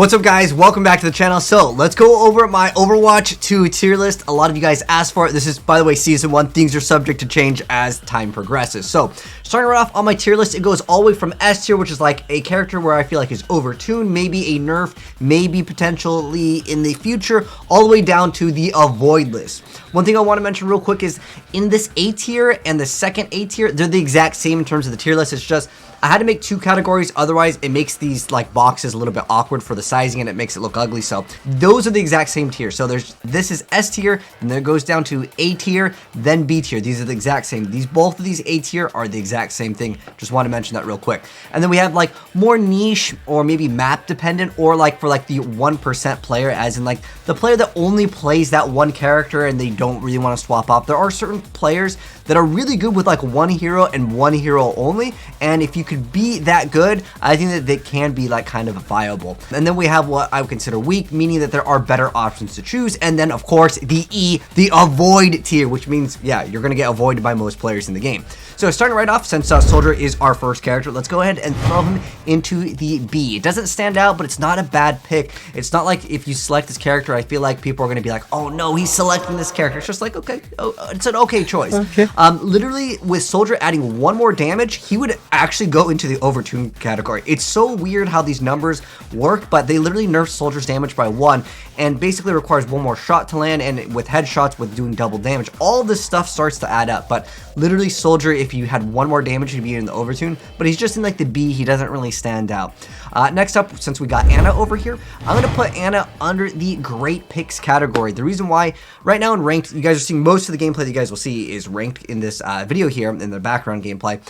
What's up, guys? Welcome back to the channel. So let's go over my Overwatch 2 tier list. A lot of you guys asked for it. This is, by the way, season 1. Things are subject to change as time progresses. So starting right off on my tier list, it goes all the way from S tier, which is like a character where I feel like is overtuned, maybe a nerf, maybe potentially in the future, all the way down to the avoid list. One thing I want to mention real quick is in this A tier and the second A tier, they're the exact same in terms of the tier list. It's just I had to make 2 categories, otherwise it makes these like boxes a little bit awkward for the sizing and it makes it look ugly. So those are the exact same tier. So this is S tier, and then it goes down to A tier, then B tier. These are the exact same. Both of these A tier are the exact same thing. Just want to mention that real quick. And then we have like more niche or maybe map dependent, or like for like the 1% player, as in like the player that only plays that one character and they don't really want to swap up. There are certain players that are really good with like one hero and one hero only, and if you could be that good, I think that they can be like kind of viable. And then we have what I would consider weak, meaning that there are better options to choose. And then of course the E, the avoid tier, which means yeah, you're gonna get avoided by most players in the game. So starting right off, since Soldier is our first character, let's go ahead and throw him into the B. It doesn't stand out, but it's not a bad pick. It's not like if you select this character, I feel like people are gonna be like, oh no, he's selecting this character. It's just like, okay, oh, it's an okay choice. Okay. Literally with Soldier adding 1 more damage, he would actually go into the overtune category. It's so weird how these numbers work, but they literally nerf Soldier's damage by 1 and basically requires 1 more shot to land, and with headshots with doing double damage, all this stuff starts to add up. But literally Soldier, if you had 1 more damage, he'd be in the overtune, but he's just in like the B. He doesn't really stand out. Next up, since we got Ana over here, I'm gonna put Ana under the great picks category. The reason why right now in ranked, you guys are seeing most of the gameplay that you guys will see is ranked in this video here in the background gameplay.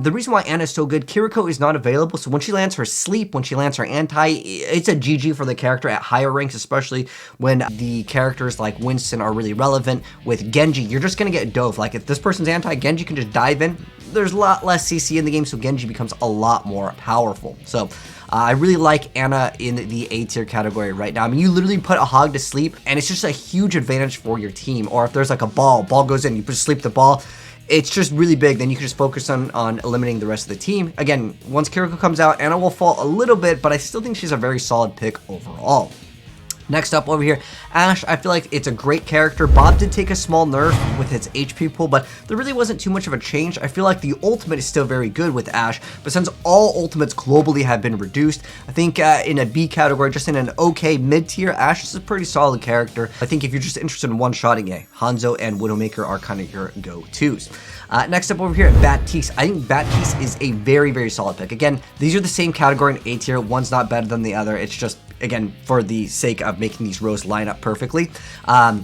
The reason why Ana is so good, Kiriko is not available, so when she lands her sleep, when she lands her anti, it's a GG for the character at higher ranks, especially when the characters like Winston are really relevant. With Genji, you're just gonna get dove. Like if this person's anti, Genji can just dive in. There's a lot less CC in the game, so Genji becomes a lot more powerful. So I really like Ana in the A tier category right now. I mean, you literally put a hog to sleep, and it's just a huge advantage for your team. Or if there's like a ball goes in, you put sleep the ball, it's just really big. Then you can just focus on eliminating the rest of the team. Again, once Kiriko comes out, Ana will fall a little bit, but I still think she's a very solid pick overall. Next up over here, Ashe. I feel like it's a great character. Bob did take a small nerf with its HP pool, but there really wasn't too much of a change. I feel like the ultimate is still very good with Ashe, but since all ultimates globally have been reduced, I think in a B category, just in an okay mid-tier, Ashe is a pretty solid character. I think if you're just interested in one-shotting, Hanzo and Widowmaker are kind of your go-tos. Next up over here, Baptiste. I think Baptiste is a very, very solid pick. Again, these are the same category in A tier. One's not better than the other. It's just, again, for the sake of making these rows line up perfectly.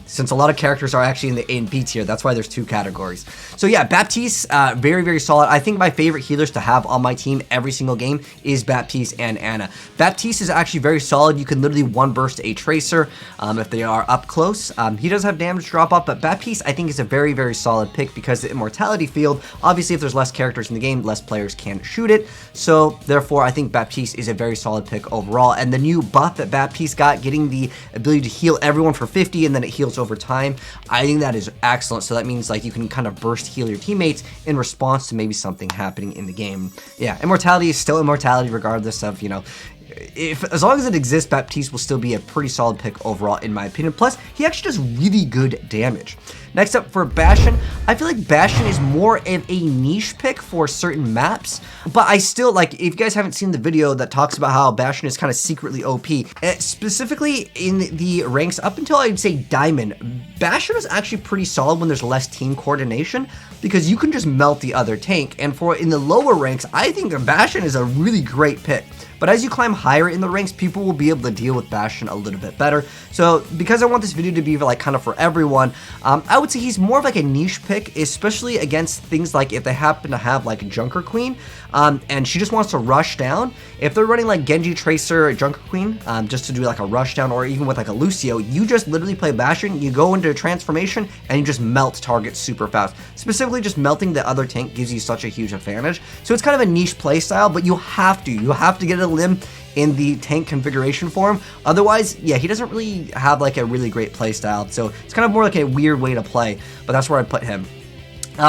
Since a lot of characters are actually in the A and B tier, that's why there's 2 categories. So yeah, Baptiste, very, very solid. I think my favorite healers to have on my team every single game is Baptiste and Ana. Baptiste is actually very solid. You can literally 1-burst a Tracer if they are up close. He does have damage drop off, but Baptiste I think is a very, very solid pick because the immortality field, obviously if there's less characters in the game, less players can shoot it. So therefore I think Baptiste is a very solid pick overall. And the new buff that Baptiste got, getting the ability to heal everyone for 50 and then it heals over time, I think that is excellent. So that means like you can kind of burst heal your teammates in response to maybe something happening in the game. Yeah, immortality is still immortality regardless of, you know, as long as it exists, Baptiste will still be a pretty solid pick overall in my opinion. Plus, he actually does really good damage. Next up for Bastion, I feel like Bastion is more of a niche pick for certain maps, but I still, like, if you guys haven't seen the video that talks about how Bastion is kind of secretly OP, specifically in the ranks up until I'd say Diamond, Bastion is actually pretty solid when there's less team coordination because you can just melt the other tank, and for in the lower ranks, I think Bastion is a really great pick. But as you climb higher in the ranks, people will be able to deal with Bastion a little bit better. So because I want this video to be like kind of for everyone, I would say he's more of like a niche pick, especially against things like if they happen to have like Junker Queen, and she just wants to rush down. If they're running like Genji, Tracer, Junker Queen, just to do like a rush down, or even with like a Lucio, you just literally play Bastion, you go into a transformation, and you just melt targets super fast. Specifically, just melting the other tank gives you such a huge advantage. So it's kind of a niche play style, but you have to get a limb in the tank configuration form. Otherwise, yeah, he doesn't really have like a really great play style. So it's kind of more like a weird way to play, but that's where I put him.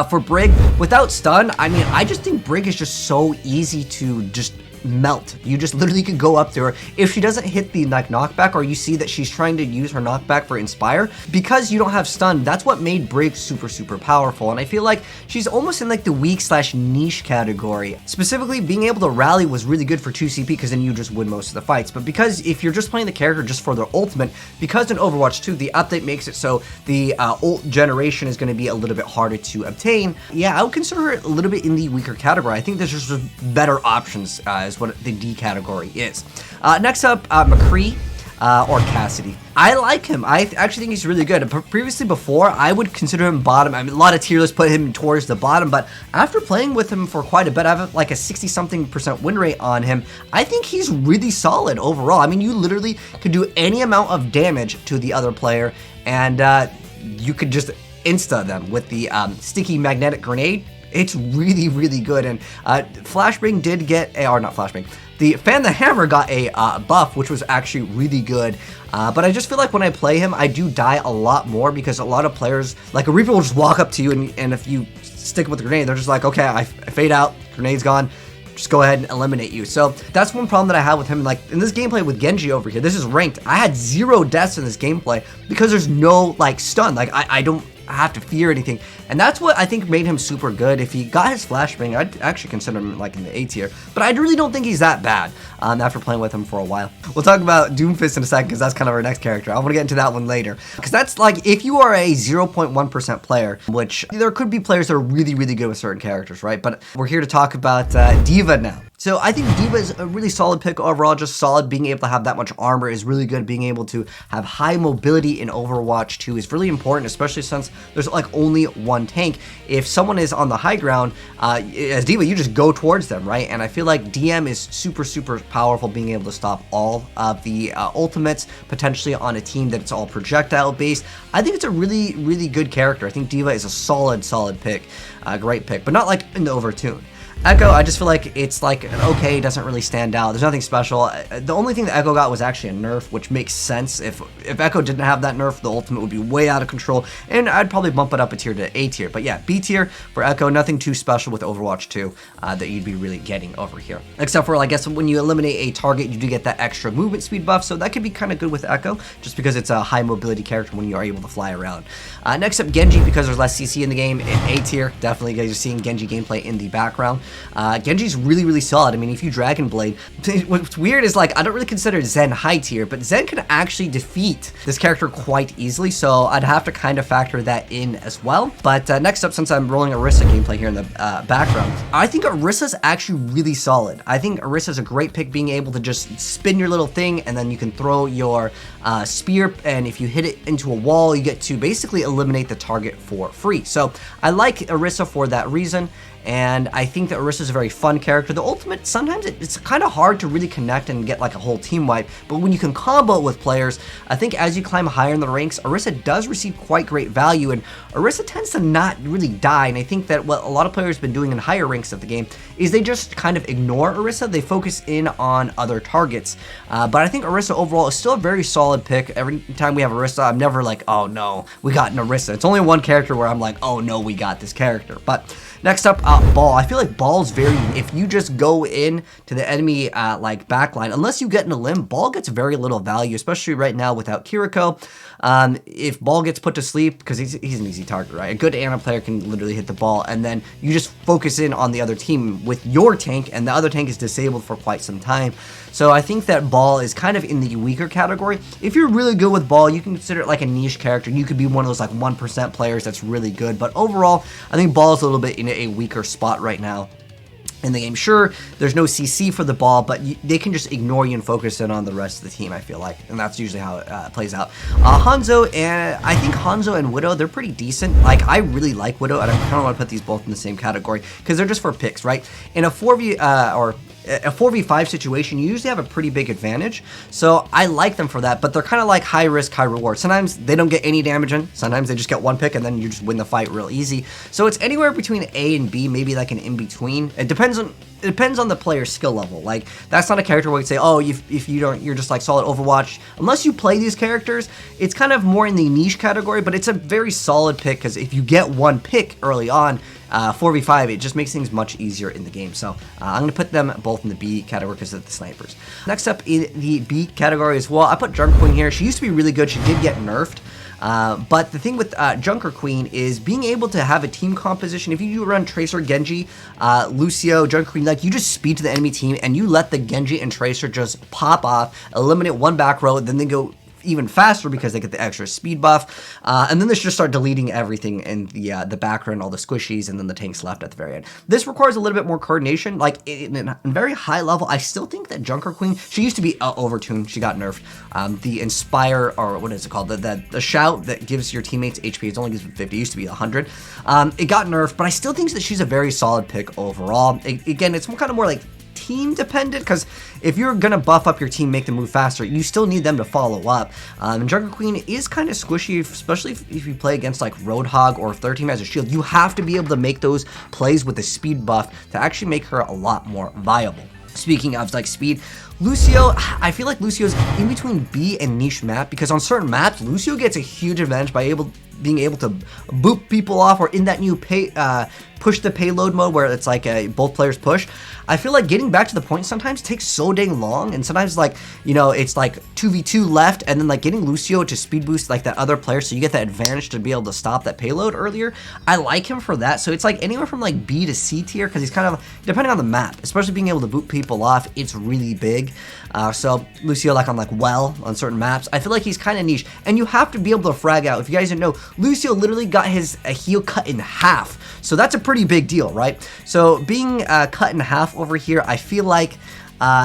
For Brig, without stun, I mean, I just think Brig is just so easy to just melt. You just literally could go up to her. If she doesn't hit the like knockback, or you see that she's trying to use her knockback for inspire, because you don't have stun, that's what made Brig super powerful. And I feel like she's almost in like the weak / niche category. Specifically, being able to rally was really good for 2 CP because then you just win most of the fights. But because if you're just playing the character just for their ultimate, because in Overwatch 2 the update makes it so the ult generation is going to be a little bit harder to obtain. Yeah, I would consider her a little bit in the weaker category. I think there's just better options is what the D category is. Next up, McCree. Or Cassidy. I like him. I actually think he's really good. Previously, before, I would consider him bottom. I mean, a lot of tier lists put him towards the bottom, but after playing with him for quite a bit, I have like a 60-something% win rate on him. I think he's really solid overall. I mean, you literally could do any amount of damage to the other player, and you could just insta them with the sticky magnetic grenade. It's really good. And Flashbang did get or not Flashbang. The Fan the Hammer got a buff, which was actually really good. But I just feel like when I play him, I do die a lot more because a lot of players, like a Reaper will just walk up to you, and if you stick with the grenade, they're just like, okay, I fade out, grenade's gone, just go ahead and eliminate you. So that's one problem that I have with him. Like in this gameplay with Genji over here, this is ranked. I had 0 deaths in this gameplay because there's no like stun. Like I don't have to fear anything, and that's what I think made him super good. If he got his flashbang, I'd actually consider him like in the A tier, but I really don't think he's that bad after playing with him for a while. We'll talk about Doomfist in a second because that's kind of our next character. I want to get into that one later because that's like if you are a 0.1% player, which there could be players that are really good with certain characters, right? But we're here to talk about D.Va now. So I think D.Va is a really solid pick overall, just solid. Being able to have that much armor is really good. Being able to have high mobility in Overwatch 2 is really important, especially since there's like only one tank. If someone is on the high ground, as D.Va, you just go towards them, right? And I feel like DM is super powerful, being able to stop all of the ultimates, potentially on a team that it's all projectile based. I think it's a really good character. I think D.Va is a solid pick, great pick, but not like in the Overtune. Echo, I just feel like it's like okay, doesn't really stand out. There's nothing special. The only thing that Echo got was actually a nerf, which makes sense. If Echo didn't have that nerf, the ultimate would be way out of control, and I'd probably bump it up a tier to A tier. But yeah, B tier for Echo, nothing too special with Overwatch 2 that you'd be really getting over here. Except for, I guess, when you eliminate a target, you do get that extra movement speed buff, so that could be kind of good with Echo, just because it's a high mobility character when you are able to fly around. Next up, Genji, because there's less CC in the game, in A tier. Definitely, guys, you're seeing Genji gameplay in the background. Genji's really solid. I mean, if you Dragon Blade, what's weird is like I don't really consider Zen high tier, but Zen can actually defeat this character quite easily, so I'd have to kind of factor that in as well. But next up, since I'm rolling Orisa gameplay here in the background, I think Orisa's actually really solid. I think Orisa's a great pick, being able to just spin your little thing, and then you can throw your spear, and if you hit it into a wall, you get to basically eliminate the target for free. So I like Orisa for that reason. And I think that Orisa is a very fun character. The ultimate, sometimes it's kind of hard to really connect and get like a whole team wipe, but when you can combo it with players, I think as you climb higher in the ranks, Orisa does receive quite great value, and Orisa tends to not really die. And I think that what a lot of players have been doing in higher ranks of the game is they just kind of ignore Orisa. They focus in on other targets. But I think Orisa overall is still a very solid pick. Every time we have Orisa, I'm never like, oh no, we got an Orisa. It's only one character where I'm like, oh no, we got this character. But next up, Ball. I feel like Ball's very, if you just go in to the enemy like backline, unless you get in a limb, Ball gets very little value, especially right now without Kiriko. If Ball gets put to sleep, because he's an easy target, right? A good Ana player can literally hit the ball, and then you just focus in on the other team with your tank, and the other tank is disabled for quite some time. So I think that Ball is kind of in the weaker category. If you're really good with Ball, you can consider it like a niche character. You could be one of those like 1% players that's really good. But overall, I think Ball is a little bit in a weaker spot right now in the game. Sure, there's no CC for the Ball, but they can just ignore you and focus in on the rest of the team, I feel like. And that's usually how it plays out. Hanzo, and I think Hanzo and Widow, they're pretty decent. Like, I really like Widow, and I kind of want to put these both in the same category because they're just for picks, right? In a 4v5 situation, you usually have a pretty big advantage, so I like them for that, but they're kind of like high risk, high reward. Sometimes they don't get any damage in, sometimes they just get one pick, and then you just win the fight real easy. So it's anywhere between A and B, maybe like an in-between. It depends on depends on the player's skill level. Like, that's not a character where you say, oh, if you don't, you're just like solid Overwatch. Unless you play these characters, it's kind of more in the niche category, but it's a very solid pick because if you get one pick early on, 4v5, it just makes things much easier in the game. So I'm going to put them both in the B category because of the snipers. Next up in the B category as well, I put Junker Queen here. She used to be really good. She did get nerfed. But the thing with Junker Queen is being able to have a team composition. If you run Tracer, Genji, Lucio, Junker Queen, like you just speed to the enemy team and you let the Genji and Tracer just pop off, eliminate one back row, then they go even faster because they get the extra speed buff, and then they just start deleting everything in the background, all the squishies, and then the tanks left at the very end. This requires a little bit more coordination. Like in very high level, I still think that Junker Queen, she used to be overtuned, she got nerfed. The Inspire, or what is it called, the shout that gives your teammates HP, it only gives them 50, it used to be 100. It got nerfed, but I still think that she's a very solid pick overall. Again, it's kind of more like team dependent, because if you're gonna buff up your team, make them move faster, you still need them to follow up. And Junker Queen is kind of squishy, especially if you play against like Roadhog, or if their team has a shield. You have to be able to make those plays with the speed buff to actually make her a lot more viable. Speaking of like speed, Lucio, I feel like Lucio's in between B and niche map, because on certain maps, Lucio gets a huge advantage by being able to boop people off, or in that new push the payload mode where it's like both players push. I feel like getting back to the point sometimes takes so dang long, and sometimes like, you know, it's like 2v2 left, and then like getting Lucio to speed boost like that other player, so you get that advantage to be able to stop that payload earlier. I like him for that. So it's like anywhere from like B to C tier, because he's kind of, depending on the map, especially being able to boot people off, it's really big. So Lucio, like on like well on certain maps, I feel like he's kind of niche, and you have to be able to frag out. If you guys didn't know, Lucio literally got his heal cut in half, so that's a pretty big deal, right? So being cut in half over here, I feel like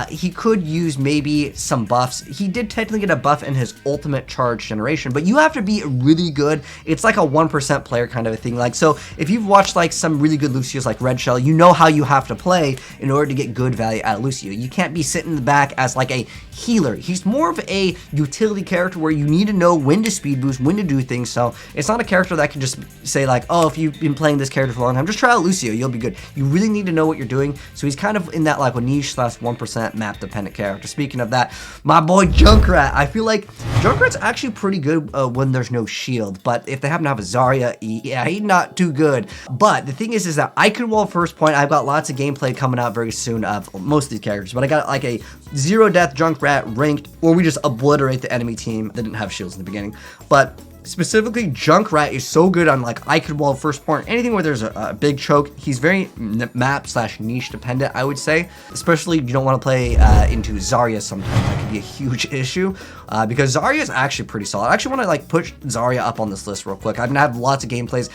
he could use maybe some buffs. He did technically get a buff in his ultimate charge generation, but you have to be really good. It's like a 1% player kind of a thing. Like, so if you've watched like some really good Lucios like Red Shell, you know how you have to play in order to get good value out of Lucio. You can't be sitting in the back as like a healer. He's more of a utility character where you need to know when to speed boost, when to do things. So it's not a character that can just say like, oh, if you've been playing this character for a long time, just try out Lucio, you'll be good. You really need to know what you're doing. So he's kind of in that like a niche / 1% map dependent character. Speaking of that, my boy Junkrat, I feel like Junkrat's actually pretty good when there's no shield, but if they happen to have a Zarya, yeah, he's not too good. But the thing is that I could wall first point. I've got lots of gameplay coming out very soon of most of these characters, but I got like a 0 death Junkrat ranked where we just obliterate the enemy team that didn't have shields in the beginning. But specifically, Junkrat is so good on like I could wall first point, anything where there's a big choke. He's very map / niche dependent, I would say. Especially you don't want to play into Zarya sometimes. That could be a huge issue because Zarya is actually pretty solid. I actually want to like push Zarya up on this list real quick. I'm gonna have lots of gameplays.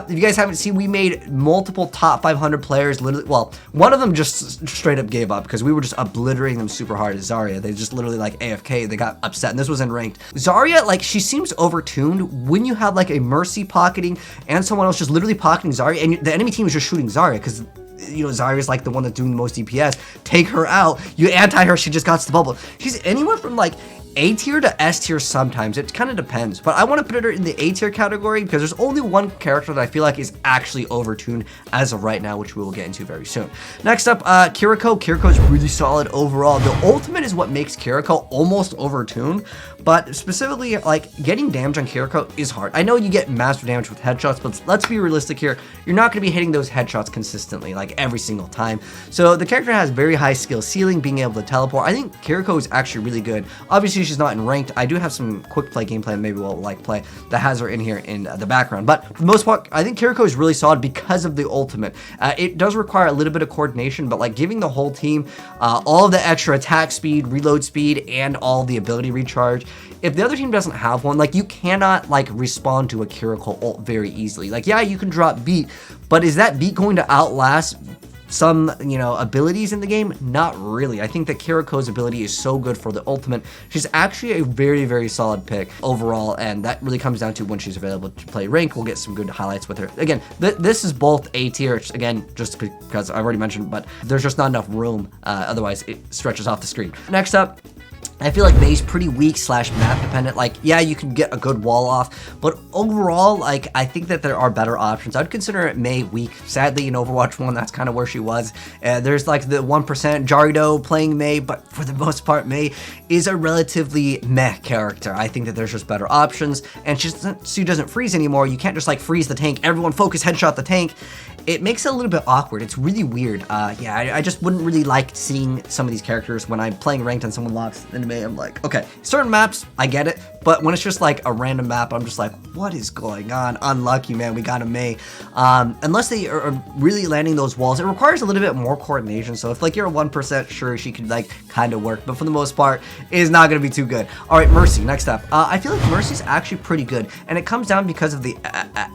If you guys haven't seen, we made multiple top 500 players. Literally, well, one of them just straight up gave up because we were just obliterating them super hard as Zarya. They just literally like AFK. They got upset, and this was in ranked. Zarya, like, she seems overtuned when you have like a Mercy pocketing and someone else just literally pocketing Zarya, and the enemy team is just shooting Zarya because, you know, Zarya's like the one that's doing the most DPS. Take her out, you anti her, she just got to the bubble. She's anywhere from like A tier to S tier sometimes. It kind of depends, but I want to put her in the A tier category because there's only one character that I feel like is actually overtuned as of right now, which we will get into very soon. Next up, Kiriko. Kiriko is really solid overall. The ultimate is what makes Kiriko almost overtuned, but specifically, like, getting damage on Kiriko is hard. I know you get master damage with headshots, but let's be realistic here. You're not going to be hitting those headshots consistently, like every single time. So the character has very high skill ceiling, being able to teleport. I think Kiriko is actually really good. Obviously, she's not in ranked. I do have some quick play gameplay, maybe we'll like play, that has her in here in the background. But for the most part, I think Kiriko is really solid because of the ultimate. It does require a little bit of coordination, but like giving the whole team all of the extra attack speed, reload speed, and all the ability recharge. If the other team doesn't have one, like, you cannot like respond to a Kiriko ult very easily. Like, yeah, you can drop beat, but is that beat going to outlast some, you know, abilities in the game? Not really. I think that Kiriko's ability is so good for the ultimate. She's actually a very, very solid pick overall, and that really comes down to when she's available to play rank. We'll get some good highlights with her. Again, this is both A tier, again, just because I've already mentioned, but there's just not enough room. Otherwise, it stretches off the screen. Next up, I feel like Mei's pretty weak / map dependent. Like, yeah, you can get a good wall off, but overall, like, I think that there are better options. I'd consider Mei weak. Sadly, in Overwatch 1, that's kind of where she was. There's like the 1% Yugioh playing Mei, but for the most part, Mei is a relatively meh character. I think that there's just better options, and she doesn't freeze anymore. You can't just like freeze the tank, everyone focus headshot the tank. It makes it a little bit awkward. It's really weird. Yeah, I just wouldn't really like seeing some of these characters when I'm playing ranked and someone locks into Mei. I'm like, okay, certain maps, I get it. But when it's just like a random map, I'm just like, what is going on? Unlucky, man. We got a Mei. Unless they are really landing those walls, it requires a little bit more coordination. So if like you're a 1%, sure, she could like kind of work. But for the most part, it is not going to be too good. All right, Mercy, next up. I feel like Mercy's actually pretty good. And it comes down because of the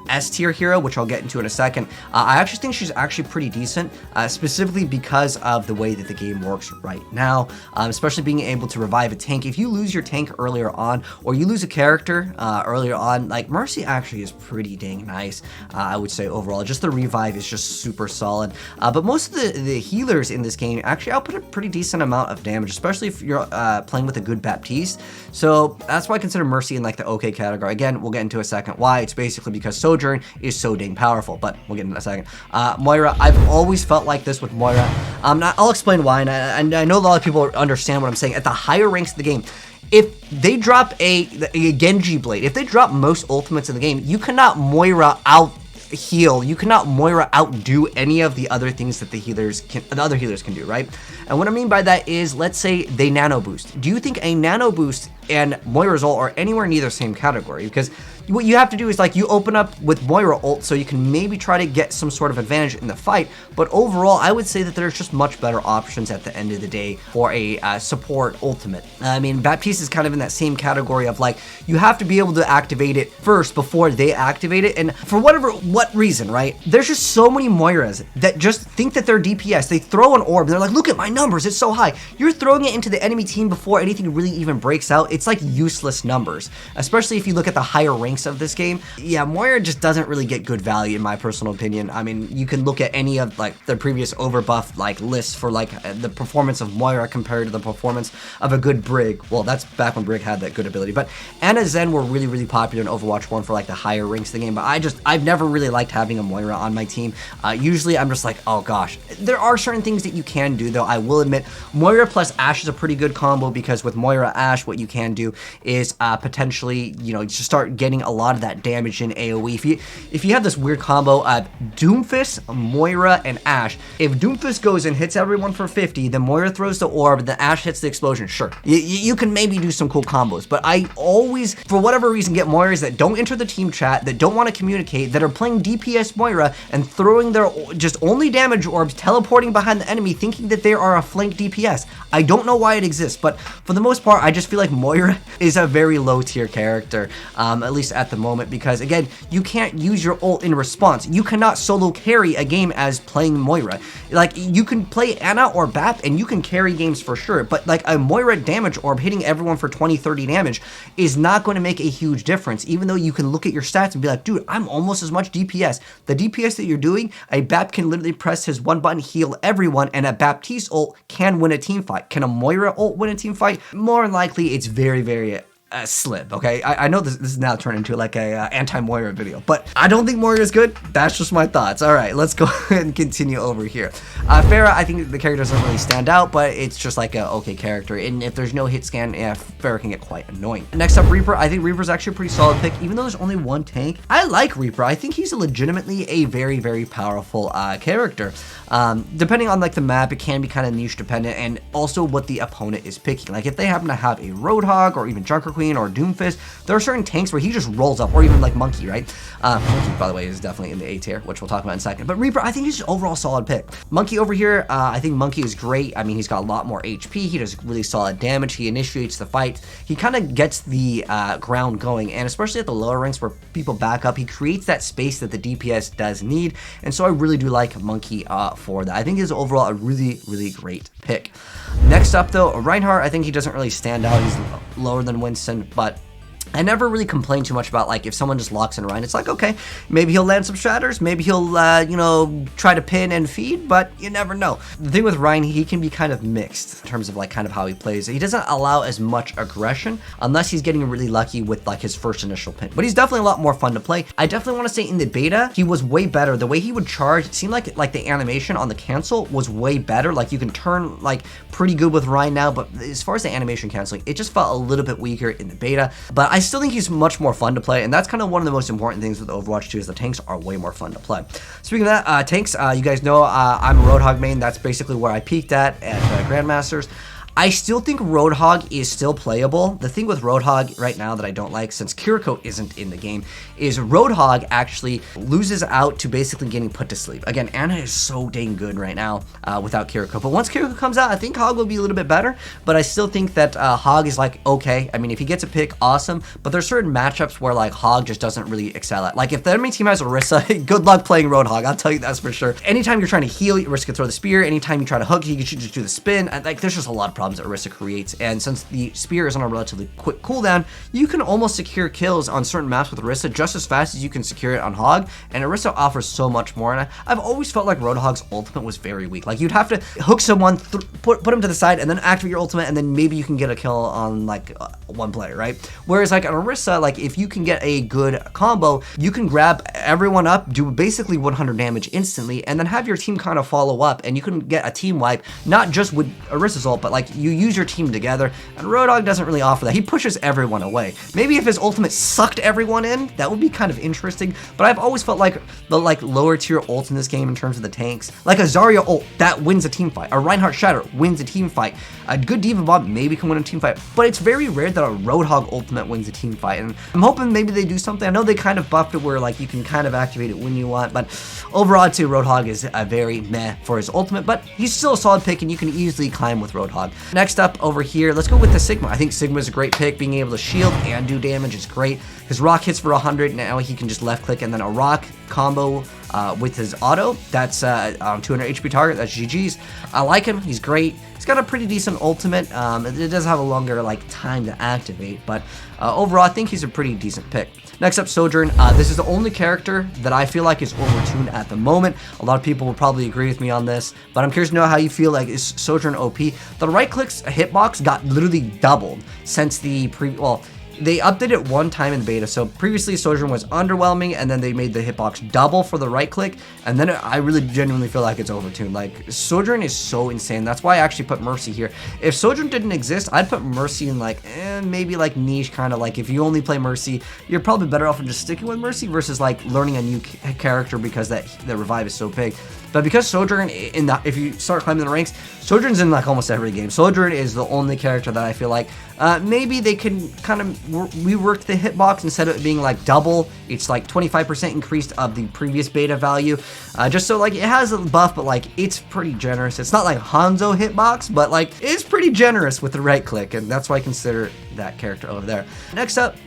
S tier hero, which I'll get into in a second. I actually think she's actually pretty decent, specifically because of the way that the game works right now, especially being able to revive a tank. If you lose your tank earlier on, or you lose a character earlier on, like Mercy actually is pretty dang nice, I would say overall. Just the revive is just super solid. But most of the healers in this game actually output a pretty decent amount of damage, especially if you're playing with a good Baptiste. So that's why I consider Mercy in like the okay category. Again, we'll get into a second why. It's basically because Sojourn is so dang powerful, but we'll get into that a second. Moira, I've always felt like this with Moira. I'll explain why, and I know a lot of people understand what I'm saying. At the higher ranks of the game, if they drop a Genji blade, if they drop most ultimates in the game, you cannot Moira out heal. You cannot Moira outdo any of the other things that the other healers can do, right? And what I mean by that is, let's say they nano boost. Do you think a nano boost and Moira's ult are anywhere near the same category? Because what you have to do is like you open up with Moira ult so you can maybe try to get some sort of advantage in the fight, but overall I would say that there's just much better options at the end of the day for a support ultimate. I mean, Baptiste is kind of in that same category of like, you have to be able to activate it first before they activate it, and for what reason, right? There's just so many Moiras that just think that they're DPS. They throw an orb and they're like, look at my numbers, it's so high. You're throwing it into the enemy team before anything really even breaks out. It's like useless numbers, especially if you look at the higher ranks of this game. Yeah, Moira just doesn't really get good value in my personal opinion. I mean, you can look at any of like the previous overbuff like lists for like the performance of Moira compared to the performance of a good Brig. Well, that's back when Brig had that good ability, but Ana Zen were really, really popular in Overwatch 1 for like the higher ranks of the game, but I've never really liked having a Moira on my team. Usually I'm just like, oh gosh. There are certain things that you can do though. I will admit, Moira plus Ashe is a pretty good combo, because with Moira Ashe, what you can do is potentially, you know, just start getting a lot of that damage in AoE. If you have this weird combo of Doomfist, Moira, and Ashe, if Doomfist goes and hits everyone for 50, then Moira throws the orb, then Ashe hits the explosion, sure. You can maybe do some cool combos, but I always, for whatever reason, get Moiras that don't enter the team chat, that don't want to communicate, that are playing DPS Moira and throwing their just only damage orbs, teleporting behind the enemy, thinking that they are a flank DPS. I don't know why it exists, but for the most part, I just feel like Moira is a very low tier character, at least at the moment, because again, you can't use your ult in response. You cannot solo carry a game as playing Moira. Like, you can play Ana or Bap and you can carry games for sure, but like a Moira damage orb hitting everyone for 20-30 damage is not going to make a huge difference, even though you can look at your stats and be like, dude, I'm almost as much DPS. The DPS that you're doing, a Bap can literally press his one button, heal everyone, and a Baptiste ult can win a team fight. Can a Moira ult win a team fight? More than likely, it's very, very slip, okay? I know this is now turned into like a anti-Moira video, but I don't think Moira is good. That's just my thoughts. All right, let's go and continue over here. Pharah, I think the character doesn't really stand out, but it's just like a okay character, and if there's no hit scan, yeah, Pharah can get quite annoying. Next up, Reaper. I think Reaper's actually a pretty solid pick, even though there's only one tank. I like Reaper. I think he's legitimately a very, very powerful character. Depending on like the map, it can be kind of niche dependent, and also what the opponent is picking. Like if they happen to have a Roadhog or even Junkrat or Doomfist, there are certain tanks where he just rolls up, or even like Monkey, right? Monkey, by the way, is definitely in the A tier, which we'll talk about in a second. But Reaper, I think he's just overall solid pick. Monkey over here, I think Monkey is great. I mean, he's got a lot more HP. He does really solid damage. He initiates the fight. He kind of gets the ground going, and especially at the lower ranks where people back up, he creates that space that the DPS does need. And so I really do like Monkey for that. I think he's overall a really, really great pick. Next up though, Reinhardt, I think he doesn't really stand out. He's lower than Winston, but I never really complain too much about like if someone just locks in Ryan. It's like, okay, maybe he'll land some shatters, maybe he'll you know, try to pin and feed, but you never know. The thing with Ryan, he can be kind of mixed in terms of like kind of how he plays. He doesn't allow as much aggression unless he's getting really lucky with like his first initial pin, but he's definitely a lot more fun to play. I definitely want to say in the beta he was way better. The way he would charge, it seemed like the animation on the cancel was way better. Like you can turn like pretty good with Ryan now, but as far as the animation canceling, it just felt a little bit weaker in the beta. But I still think he's much more fun to play, and that's kind of one of the most important things with Overwatch 2 is the tanks are way more fun to play. Speaking of that, tanks, you guys know I'm a Roadhog main. That's basically where I peaked at Grandmasters. I still think Roadhog is still playable. The thing with Roadhog right now that I don't like, since Kiriko isn't in the game, is Roadhog actually loses out to basically getting put to sleep. Again, Ana is so dang good right now without Kiriko. But once Kiriko comes out, I think Hog will be a little bit better. But I still think that Hog is like, okay. I mean, if he gets a pick, awesome. But there's certain matchups where like Hog just doesn't really excel at. Like if the enemy team has Orisa, good luck playing Roadhog. I'll tell you that's for sure. Anytime you're trying to heal, Orisa can throw the spear. Anytime you try to hook, he can just do the spin. And, like there's just a lot of problems that Orisa creates, and since the spear is on a relatively quick cooldown, you can almost secure kills on certain maps with Orisa just as fast as you can secure it on Hog, and Orisa offers so much more. And I've always felt like Roadhog's ultimate was very weak. Like you'd have to hook someone, put him to the side, and then activate your ultimate, and then maybe you can get a kill on like one player, right? Whereas like on Orisa, like if you can get a good combo, you can grab everyone up, do basically 100 damage instantly, and then have your team kind of follow up, and you can get a team wipe, not just with Orisa's ult, but like you use your team together, and Roadhog doesn't really offer that. He pushes everyone away. Maybe if his ultimate sucked everyone in, that would be kind of interesting, but I've always felt like the lower tier ults in this game in terms of the tanks, like a Zarya ult, that wins a team fight. A Reinhardt Shatter wins a team fight. A good D.Va bomb maybe can win a team fight, but it's very rare that a Roadhog ultimate wins a team fight, and I'm hoping maybe they do something. I know they kind of buffed it where like you can kind of activate it when you want, but overall too, Roadhog is a very meh for his ultimate, but he's still a solid pick and you can easily climb with Roadhog. Next up over here, let's go with the Sigma. I think Sigma is a great pick. Being able to shield and do damage is great. His rock hits for 100. Now he can just left click and then a rock combo with his auto. That's 200 HP target. That's GG's. I like him. He's great. He's got a pretty decent ultimate. It does have a longer like time to activate, but overall I think he's a pretty decent pick. Next up, Sojourn. This is the only character that I feel like is overtuned at the moment. A lot of people will probably agree with me on this, but I'm curious to know how you feel. Like, is Sojourn OP? The right clicks hitbox got literally doubled since the they updated it one time in the beta. So previously Sojourn was underwhelming, and then they made the hitbox double for the right click, and then I really genuinely feel like it's overtuned. Like Sojourn is so insane. That's why I actually put Mercy here. If Sojourn didn't exist, I'd put Mercy in like maybe like niche, kind of like if you only play Mercy, you're probably better off in just sticking with Mercy versus like learning a new character because the revive is so big. But because Sojourn, if you start climbing the ranks, Sojourn's in like almost every game. Sojourn is the only character that I feel like maybe they can kind of rework the hitbox instead of it being like double. It's like 25% increased of the previous beta value, just so like it has a buff, but like it's pretty generous. It's not like Hanzo hitbox, but like it's pretty generous with the right click, and that's why I consider that character over there. Next up,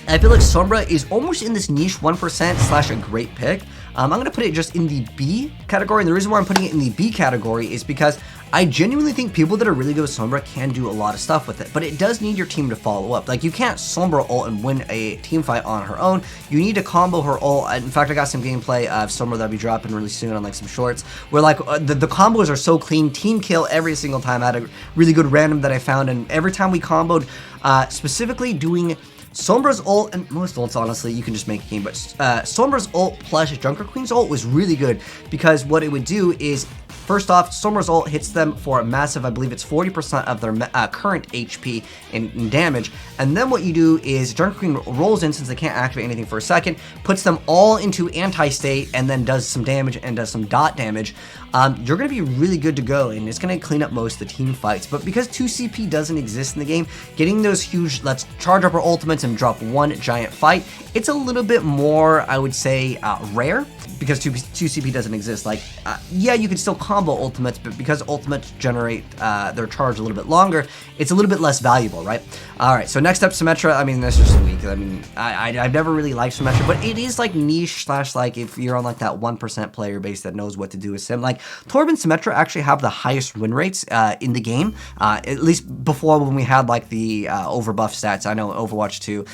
I feel like Sombra is almost in this niche 1% slash a great pick. I'm going to put it just in the B category, and the reason why I'm putting it in the B category is because I genuinely think people that are really good with Sombra can do a lot of stuff with it, but it does need your team to follow up. Like, you can't Sombra ult and win a team fight on her own. You need to combo her ult. In fact, I got some gameplay of Sombra that'll be dropping really soon on like some shorts, where like the combos are so clean, team kill every single time. I had a really good random that I found, and every time we comboed, specifically doing Sombra's ult, and most ults honestly you can just make a game, but Sombra's ult plus Junkrat Queen's ult was really good, because what it would do is, first off, Sombra's ult hits them for a massive, I believe it's 40% of their current HP in damage, and then what you do is Junkrat Queen rolls in, since they can't activate anything for a second, puts them all into anti-state, and then does some damage and does some dot damage. You're going to be really good to go, and it's going to clean up most of the team fights. But because 2CP doesn't exist in the game, getting those huge, let's charge up our ultimates and drop one giant fight, it's a little bit more, I would say, rare. because 2 CP doesn't exist. Like, yeah, you can still combo ultimates, but because ultimates generate their charge a little bit longer, it's a little bit less valuable, right? All right, so next up, Symmetra. I mean, that's just weak. I mean, I've never really liked Symmetra, but it is like niche / like if you're on like that 1% player base that knows what to do with Sim. Like, Torb and Symmetra actually have the highest win rates in the game, at least before when we had like the overbuff stats. I know Overwatch 2,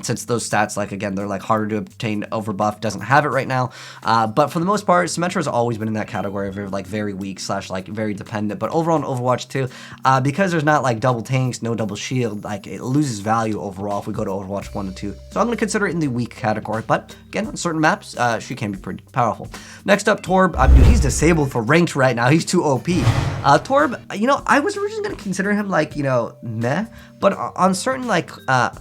since those stats, like, again, they're like harder to obtain. Overbuff doesn't have it right now, but for the most part, Symmetra has always been in that category of like very weak / like very dependent. But overall in Overwatch 2, because there's not like double tanks, no double shield, like it loses value overall if we go to Overwatch 1 and 2. So I'm going to consider it in the weak category, but again, on certain maps, she can be pretty powerful. Next up, Torb. Dude, he's disabled for ranked right now. He's too OP. Torb, you know, I was originally going to consider him like, you know, meh, but on certain like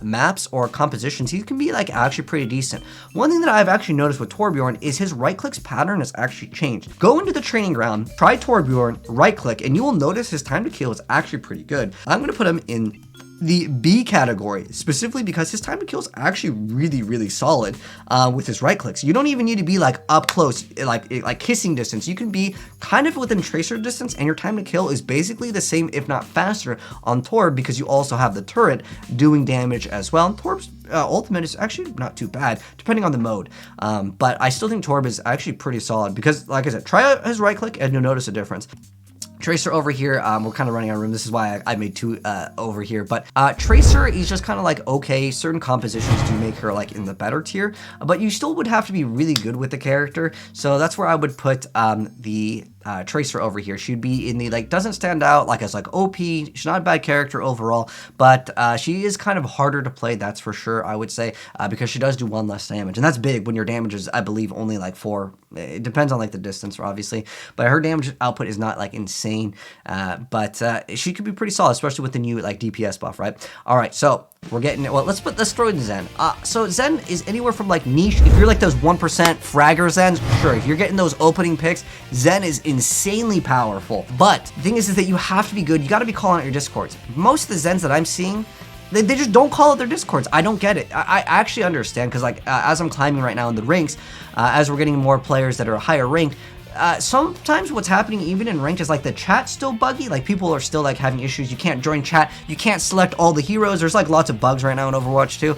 maps or compositions, he can be like actually pretty decent. One thing that I've actually noticed with Torbjorn is his right click's pattern has actually changed. Go into the training ground, try Torbjorn, right click, and you will notice his time to kill is actually pretty good. I'm going to put him in the B category, specifically because his time to kill is actually really solid with his right clicks. You don't even need to be like up close, like kissing distance. You can be kind of within tracer distance, and your time to kill is basically the same, if not faster, on Torb, because you also have the turret doing damage as well. And Torb's ultimate is actually not too bad, depending on the mode. But I still think Torb is actually pretty solid because, like I said, try out his right click and you'll notice a difference. Tracer over here, we're kind of running out of room. This is why I made 2 over here. But Tracer is just kind of like, okay, certain compositions do make her like in the better tier, but you still would have to be really good with the character. So that's where I would put the Tracer over here. She'd be in the, like, doesn't stand out like as like OP. She's not a bad character overall, but she is kind of harder to play, that's for sure, I would say, because she does do 1 less damage, and that's big when your damage is, I believe, only like 4. It depends on like the distance, obviously, but her damage output is not like insane, but she could be pretty solid, especially with the new like DPS buff, right? All right, so we're getting it. Well, let's throw in Zen. So Zen is anywhere from like niche. If you're like those 1% fragger Zens, sure. If you're getting those opening picks, Zen is insanely powerful. But the thing is that you have to be good. You got to be calling out your discords. Most of the Zens that I'm seeing, they just don't call out their discords. I don't get it. I actually understand, because like as I'm climbing right now in the ranks, as we're getting more players that are higher ranked, sometimes what's happening even in ranked is like the chat's still buggy. Like people are still like having issues. You can't join chat. You can't select all the heroes. There's like lots of bugs right now in Overwatch 2.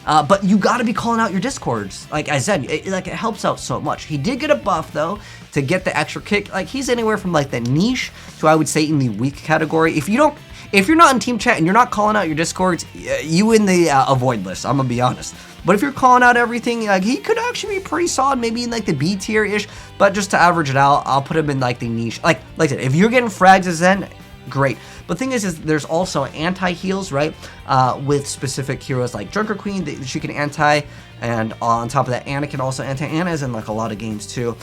But you got to be calling out your discords. Like I said, it helps out so much. He did get a buff though to get the extra kick. Like he's anywhere from like the niche to, I would say, in the weak category. If you're not in team chat and you're not calling out your discords, you in the avoid list. I'm gonna be honest. But if you're calling out everything, like he could actually be pretty solid, maybe in like the B tier ish. But just to average it out, I'll put him in like the niche. Like I said, if you're getting frags as Zen, great. But the thing is there's also anti-heals, right? With specific heroes like Junker Queen, that she can anti, and on top of that, Anna can also anti. Anna is in like a lot of games too.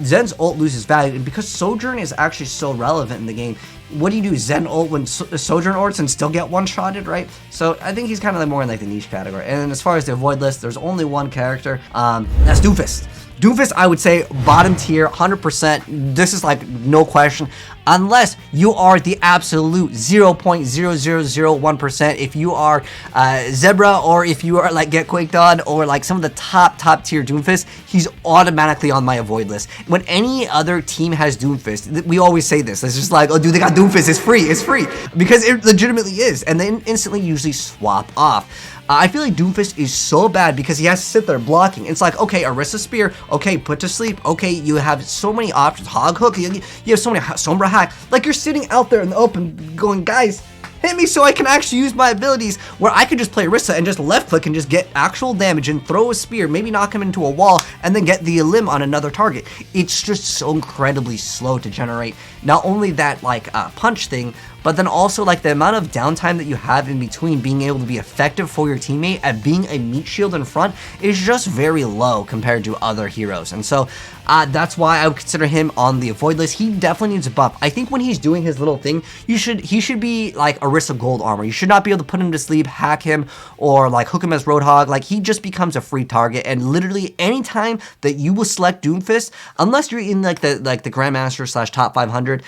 Zen's ult loses value, and because Sojourn is actually so relevant in the game, what do you do? Zen ult when Sojourn ults and still get one-shotted, right? So I think he's kind of like more in like the niche category. And as far as the avoid list, there's only one character, that's Doomfist. Doomfist, I would say, bottom tier, 100%. This is like no question. Unless you are the absolute 0.0001%. If you are Zebra, or if you are like Get Quaked On, or like some of the top tier Doomfist, he's automatically on my avoid list. When any other team has Doomfist, we always say this. It's just like, oh, dude, they got Doomfist. It's free. It's free. Because it legitimately is. And they instantly usually swap off. I feel like Doomfist is so bad because he has to sit there blocking. It's like, okay, Orisa Spear, okay, put to sleep, okay, you have so many options, Hog Hook, you have so many, Sombra Hack, like you're sitting out there in the open going, guys, hit me so I can actually use my abilities, where I could just play Orisa and just left click and just get actual damage and throw a spear, maybe knock him into a wall, and then get the limb on another target. It's just so incredibly slow to generate not only that like punch thing, but then also like the amount of downtime that you have in between being able to be effective for your teammate at being a meat shield in front is just very low compared to other heroes. And so that's why I would consider him on the avoid list. He definitely needs a buff. I think when he's doing his little thing, he should be like Orisa gold armor. You should not be able to put him to sleep, hack him, or like hook him as Roadhog. Like he just becomes a free target, and literally anytime that you will select Doomfist, unless you're in like the Grandmaster / top 500,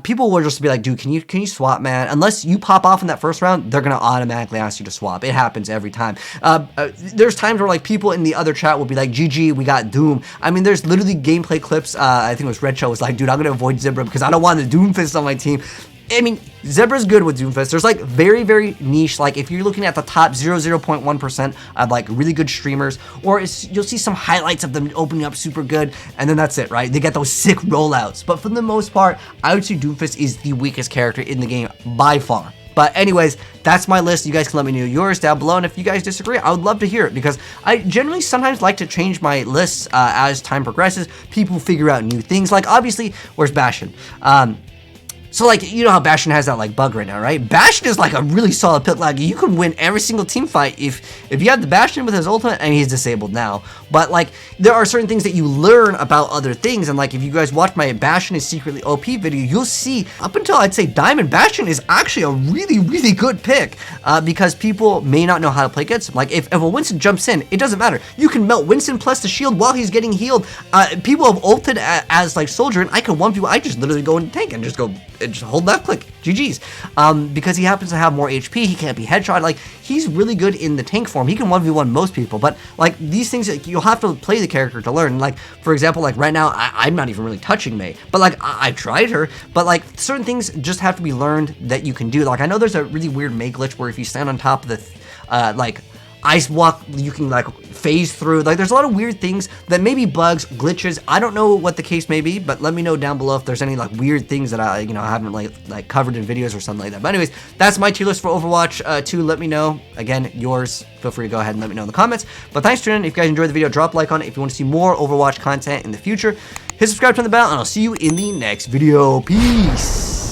people will just be like, dude, can you you swap, man, unless you pop off in that first round, they're gonna automatically ask you to swap. It happens every time. There's times where like people in the other chat will be like, GG, we got Doom. I mean, there's literally gameplay clips. I think it was Red Show was like, dude, I'm gonna avoid Zebra because I don't want the Doomfist on my team. I mean, Zebra's good with Doomfist. There's like very, very niche, like if you're looking at the top 0.1% of like really good streamers, or you'll see some highlights of them opening up super good, and then that's it, right? They get those sick rollouts. But for the most part, I would say Doomfist is the weakest character in the game by far. But anyways, that's my list. You guys can let me know yours down below, and if you guys disagree, I would love to hear it, because I generally sometimes like to change my lists as time progresses. People figure out new things, like obviously, where's Bastion? So like, you know how Bastion has that like bug right now, right? Bastion is like a really solid pick. Like you can win every single team fight if you have the Bastion with his ultimate, and he's disabled now. But like, there are certain things that you learn about other things, and like if you guys watch my Bastion Is Secretly OP video, you'll see up until I'd say Diamond, Bastion is actually a really, really good pick because people may not know how to play against him. Like if a Winston jumps in, it doesn't matter. You can melt Winston plus the shield while he's getting healed. People have ulted as like Sojourn. I can 1v1. I just literally go into tank and just go. Just hold left click, GG's. Because he happens to have more HP, he can't be headshot. Like, he's really good in the tank form. He can 1v1 most people, but like these things, like, you'll have to play the character to learn. Like, for example, like right now, I'm not even really touching Mei, but like I've tried her, but like certain things just have to be learned that you can do. Like, I know there's a really weird Mei glitch where if you stand on top of the, like, ice walk, you can like phase through. Like there's a lot of weird things that may be bugs, glitches. I don't know what the case may be, but let me know down below if there's any like weird things that I haven't like covered in videos or something like that. But anyways, that's my tier list for Overwatch 2. Let me know again yours. Feel free to go ahead and let me know in the comments. But thanks for tuning in. If you guys enjoyed the video, drop a like on it. If you want to see more Overwatch content in the future, hit subscribe, turn the bell, and I'll see you in the next video. Peace.